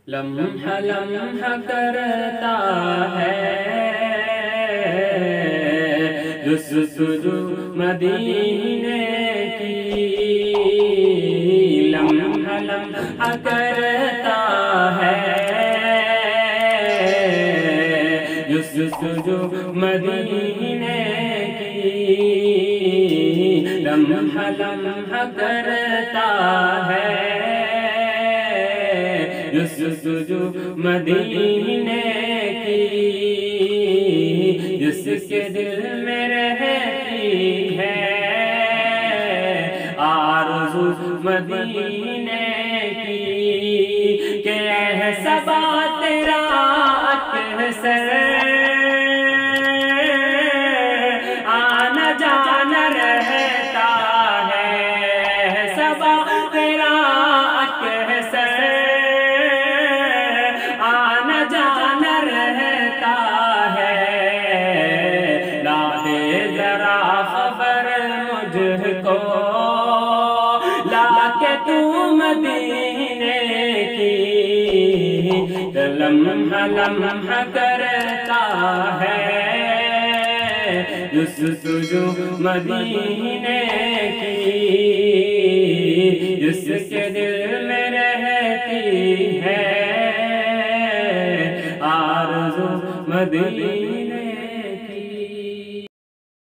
लम्हा लम्हा करता है जुस्तजू मदीने की, लम्हा लम्हा करता है जुस्तजू मदीने की, लम्हा लम्हा करता है जुस्तजू मदीने की, जिसके दिल में रहती है आरज़ू मदीने की, के सबा तेरा अक्सर आना जाना रहता है, सबा तेरा अक्सर आना जाना रहता है। ला दे जरा खबर मुझको लाके तू मदीने की, लम्हा लम्हा करता है जुस्तजू मदीने की, जिसके दिल में रहती है आरज़ू मदीने